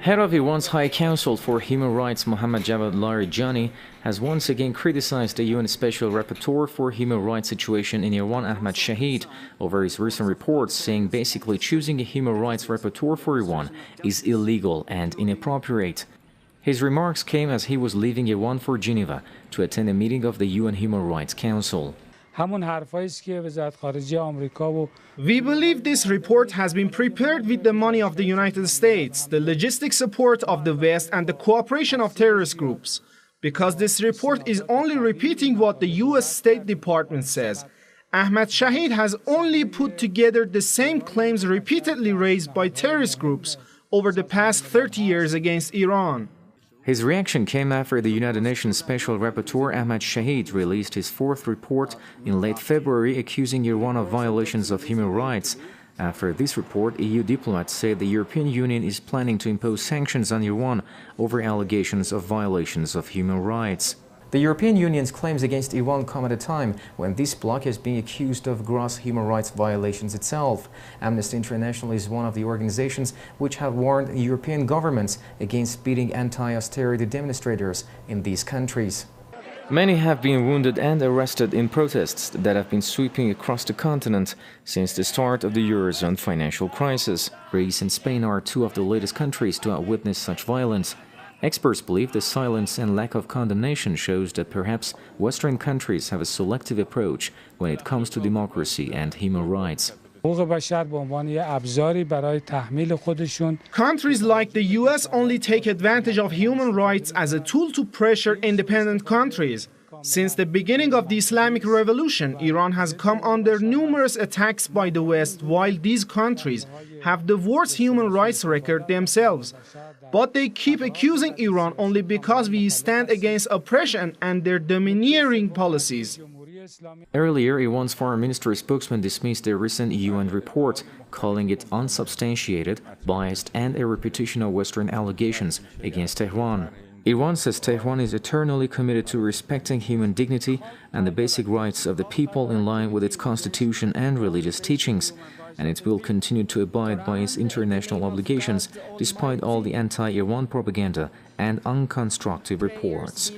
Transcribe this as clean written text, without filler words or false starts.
Head of Iran's High Council for Human Rights, Mohammad Javad Larijani, has once again criticized the UN Special Rapporteur for Human Rights situation in Iran, Ahmad Shahid, over his recent reports, saying basically choosing a human rights rapporteur for Iran is illegal and inappropriate. His remarks came as he was leaving Iran for Geneva to attend a meeting of the UN Human Rights Council. We believe this report has been prepared with the money of the United States, the logistic support of the West, and the cooperation of terrorist groups. Because this report is only repeating what the US State Department says. Ahmad Shahid has only put together the same claims repeatedly raised by terrorist groups over the past 30 years against Iran. His reaction came after the United Nations Special Rapporteur Ahmad Shahid released his fourth report in late February accusing Iran of violations of human rights. After this report, EU diplomats said the European Union is planning to impose sanctions on Iran over allegations of violations of human rights. The European Union's claims against Iran come at a time when this bloc is being accused of gross human rights violations itself. Amnesty International is one of the organizations which have warned European governments against beating anti-austerity demonstrators in these countries. Many have been wounded and arrested in protests that have been sweeping across the continent since the start of the Eurozone financial crisis. Greece and Spain are two of the latest countries to have witnessed such violence. Experts believe the silence and lack of condemnation shows that perhaps Western countries have a selective approach when it comes to democracy and human rights. Countries like the US only take advantage of human rights as a tool to pressure independent countries. Since the beginning of the Islamic Revolution, Iran has come under numerous attacks by the West, while these countries have the worst human rights record themselves. But they keep accusing Iran only because we stand against oppression and their domineering policies. Earlier, Iran's foreign ministry spokesman dismissed the recent UN report, calling it unsubstantiated, biased, and a repetition of Western allegations against Tehran. Iran says Tehran is eternally committed to respecting human dignity and the basic rights of the people in line with its constitution and religious teachings, and it will continue to abide by its international obligations despite all the anti-Iran propaganda and unconstructive reports.